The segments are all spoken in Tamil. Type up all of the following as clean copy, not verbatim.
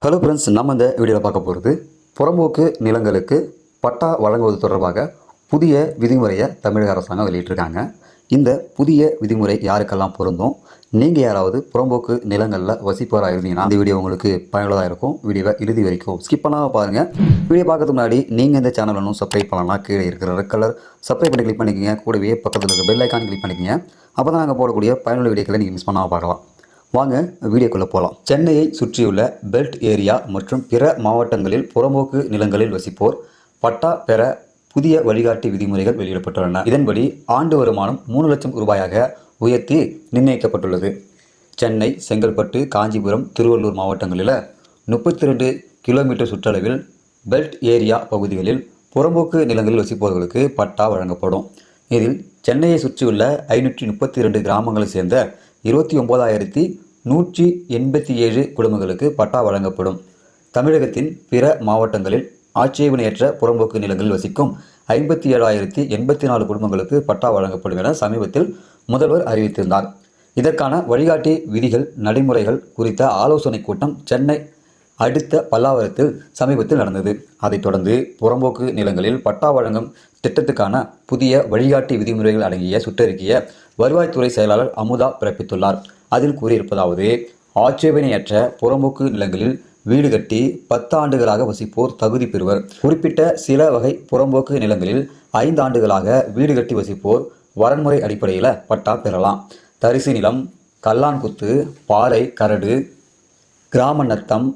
ஹலோ ஃப்ரெண்ட்ஸ், நம்ம இந்த வீடியோவில் பார்க்க போகிறது புறம்போக்கு நிலங்களுக்கு பட்டா வழங்குவது தொடர்பாக புதிய விதிமுறையை தமிழக அரசாங்கம் வெளியிட்டிருக்காங்க. இந்த புதிய விதிமுறை யாருக்கெல்லாம் பொருந்தும், நீங்கள் யாராவது புறம்போக்கு நிலங்களில் வசிப்பவராக இருந்தீங்கன்னா இந்த வீடியோ உங்களுக்கு பயனுள்ளதாக இருக்கும். வீடியோவை இறுதி வரைக்கும் ஸ்கிப் பண்ணாமல் பாருங்கள். வீடியோ பார்க்கறதுக்கு முன்னாடி நீங்கள் இந்த சேனல் ஒன்றும் சப்ஸ்கிரைப் பண்ணலாம், கீழே இருக்கிற ரெட் கலர் சப்ஸ்கிரைப் பண்ணி கிளிக் பண்ணிக்கோங்க. கூடவே பக்கத்தில் இருக்கிற பெல் ஐக்கான் கிளிக் பண்ணிக்கோங்க. அப்போ தான் நாங்கள் போடக்கூடிய பயனுள்ள வீடியோக்களை நீங்கள் மிஸ் பண்ணாமல் பார்க்கலாம். வாங்க வீடியோக்குள்ளே போகலாம். சென்னையை சுற்றியுள்ள பெல்ட் ஏரியா மற்றும் பிற மாவட்டங்களில் புறம்போக்கு நிலங்களில் வசிப்போர் பட்டா பெற புதிய வழிகாட்டி விதிமுறைகள் வெளியிடப்பட்டுள்ளன. இதன்படி ஆண்டு வருமானம் 3 லட்சம் ரூபாயாக உயர்த்தி நிர்ணயிக்கப்பட்டுள்ளது. சென்னை, செங்கல்பட்டு, காஞ்சிபுரம், திருவள்ளூர் மாவட்டங்களில் 32 கிலோமீட்டர் சுற்றளவில் பெல்ட் ஏரியா பகுதிகளில் புறம்போக்கு நிலங்களில் வசிப்பவர்களுக்கு பட்டா வழங்கப்படும். இதில் சென்னையை சுற்றியுள்ள 532 கிராமங்களை சேர்ந்த 29,187 குடும்பங்களுக்கு பட்டா வழங்கப்படும். தமிழகத்தின் பிற மாவட்டங்களில் ஆட்சேபனையற்ற புறம்போக்கு நிலங்களில் வசிக்கும் 57,084 குடும்பங்களுக்கு பட்டா வழங்கப்படும் என சமீபத்தில் முதல்வர் அறிவித்திருந்தார். இதற்கான வழிகாட்டி விதிகள், நடைமுறைகள் குறித்த ஆலோசனை கூட்டம் சென்னை அடுத்த பல்லாவரத்தில் சமீபத்தில் நடந்தது. அதைத் தொடர்ந்து புறம்போக்கு நிலங்களில் பட்டா வழங்கும் திட்டத்துக்கான புதிய வழிகாட்டி விதிமுறைகள் அடங்கிய சுற்றறிக்கையை வருவாய்த்துறை செயலாளர் அமுதா பிறப்பித்துள்ளார். அதில் கூறியிருப்பதாவது: ஆட்சேபனையற்ற புறம்போக்கு நிலங்களில் வீடு கட்டி 10 ஆண்டுகளாக வசிப்போர் தகுதி பெறுவர். குறிப்பிட்ட சில வகை புறம்போக்கு நிலங்களில் 5 ஆண்டுகளாக வீடு கட்டி வசிப்போர் வரன்முறை அடிப்படையில் பட்டா பெறலாம். தரிசு நிலம், கல்லான்குத்து, பாறை கரடு, கிராம நத்தம்,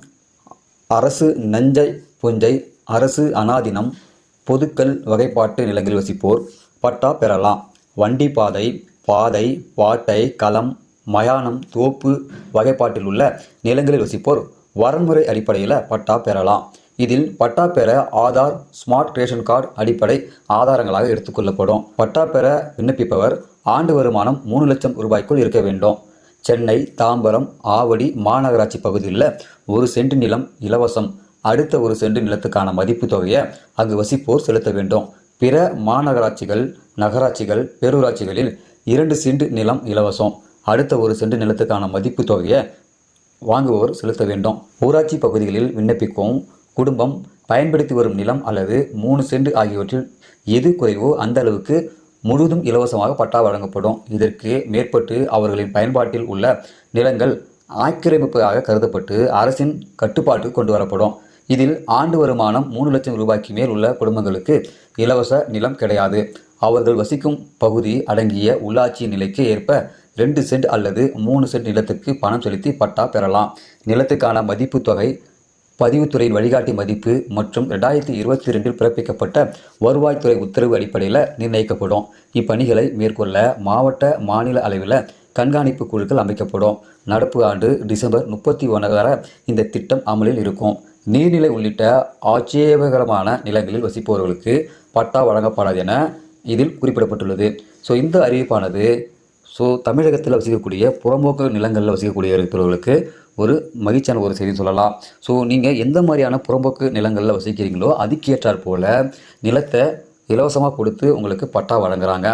அரசு நஞ்சை புஞ்சை, அரசு அனாதினம், பொதுக்கல் வகைப்பாட்டு நிலங்களில் வசிப்போர் பட்டா பெறலாம். வண்டி பாதை, பாதை, பாட்டை, களம், மயானம், தோப்பு வகைப்பாட்டில் உள்ள நிலங்களில் வசிப்போர் வரன்முறை அடிப்படையில் பட்டா பெறலாம். இதில் பட்டா பெற ஆதார், ஸ்மார்ட் ரேஷன் கார்டு அடிப்படை ஆதாரங்களாக எடுத்துக்கொள்ளப்படும். பட்டா பெற விண்ணப்பிப்பவர் ஆண்டு வருமானம் 3 லட்சம் ரூபாய்க்குள் இருக்க வேண்டும். சென்னை, தாம்பரம், ஆவடி மாநகராட்சி பகுதியில் 1 சென்ட் நிலம் இலவசம். அடுத்த 1 சென்ட் நிலத்துக்கான மதிப்பு தொகையை அங்கு வசிப்போர் செலுத்த வேண்டும். பிற மாநகராட்சிகள், நகராட்சிகள், பேரூராட்சிகளில் 2 சென்ட் நிலம் இலவசம். அடுத்த 1 சென்ட் நிலத்துக்கான மதிப்பு தொகையை வாங்குவோர் செலுத்த வேண்டும். ஊராட்சி பகுதிகளில் விண்ணப்பிக்கும் குடும்பம் பயன்படுத்தி வரும் நிலம் அல்லது 3 சென்ட் ஆகியவற்றில் எது குறைவோ அந்த அளவுக்கு முழுவதும் இலவசமாக பட்டா வழங்கப்படும். இதற்கு மேற்பட்டு அவர்களின் பயன்பாட்டில் உள்ள நிலங்கள் ஆக்கிரமிப்பாக கருதப்பட்டு அரசின் கட்டுப்பாட்டு கொண்டு வரப்படும். இதில் ஆண்டு வருமானம் 3 லட்சம் ரூபாய்க்கு மேல் உள்ள குடும்பங்களுக்கு இலவச நிலம் கிடையாது. அவர்கள் வசிக்கும் பகுதி அடங்கிய உள்ளாட்சி நிலைக்கு ஏற்ப 2 சென்ட் அல்லது 3 சென்ட் நிலத்துக்கு பணம் செலுத்தி பட்டா பெறலாம். நிலத்துக்கான மதிப்பு தொகை பதிவுத்துறையின் வழிகாட்டி மதிப்பு மற்றும் 2022 பிறப்பிக்கப்பட்ட வருவாய்த்துறை உத்தரவு அடிப்படையில் நிர்ணயிக்கப்படும். இப்பணிகளை மேற்கொள்ள மாவட்ட, மாநில அளவில் கண்காணிப்பு குழுக்கள் அமைக்கப்படும். நடப்பு ஆண்டு டிசம்பர் 31 வரை இந்த திட்டம் அமலில் இருக்கும். நீர்நிலை உள்ளிட்ட ஆட்சேபகரமான நிலங்களில் வசிப்பவர்களுக்கு பட்டா வழங்கப்படாது என இதில் குறிப்பிடப்பட்டுள்ளது. இந்த அறிவிப்பானது தமிழகத்தில் வசிக்கக்கூடிய புறம்போக்கு நிலங்களில் வசிக்கக்கூடிய இருக்கிறவர்களுக்கு ஒரு மகிழ்ச்சியான ஒரு செய்தி சொல்லலாம். நீங்கள் எந்த மாதிரியான புறம்போக்கு நிலங்களில் வசிக்கிறீங்களோ அதுக்கேற்றாற் போல் நிலத்தை இலவசமாக கொடுத்து உங்களுக்கு பட்டா வழங்குறாங்க.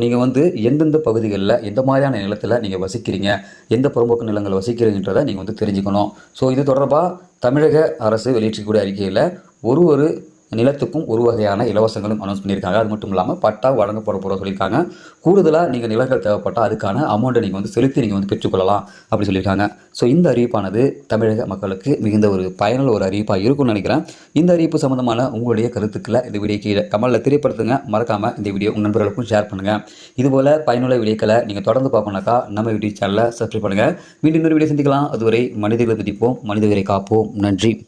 நீங்கள் எந்தெந்த பகுதிகளில் எந்த மாதிரியான நிலத்தில் நீங்கள் வசிக்கிறீங்க, எந்த புறம்போக்கு நிலங்களில் வசிக்கிறீங்கன்றதை நீங்கள் தெரிஞ்சுக்கணும். இது தொடர்பாக தமிழக அரசு வெளியிட்டிருக்கக்கூடிய அறிக்கையில் ஒரு நிலத்துக்கும் ஒரு வகையான இலவசங்களும் அனௌன்ஸ் பண்ணியிருக்காங்க. அது மட்டும் இல்லாமல் பட்டா வழங்கப்பட போகிற சொல்லியிருக்காங்க. கூடுதலாக நீங்கள் நிலங்கள் தேவைப்பட்டால் அதுக்கான அமௌண்ட்டை நீங்கள் செலுத்தி நீங்கள் பெற்றுக்கொள்ளலாம் அப்படி சொல்லியிருக்காங்க. இந்த அறிவிப்பானது தமிழக மக்களுக்கு மிகுந்த ஒரு பயனுள்ள ஒரு அறிவிப்பாக இருக்கும்னு நினைக்கிறேன். இந்த அறிவிப்பு சம்பந்தமான உங்களுடைய கருத்துக்களை இந்த வீடியோ கீழே கமெண்ட்டில் தெரியப்படுத்துங்க. மறக்காமல் இந்த வீடியோ உங்கள் நண்பர்களுக்கும் ஷேர் பண்ணுங்கள். இதுபோல் பயனுள்ள வீடியோக்களை நீங்கள் தொடர்ந்து பார்க்கணுன்னாக்கா நம்ம யூடியூப் சேனலை சப்ஸ்கிரைப் பண்ணுங்கள். மீண்டும் இன்னொரு வீடியோ சந்திக்கலாம். அதுவரை மனிதர்களை மதிப்போம், மனிதர்களை காப்போம். நன்றி.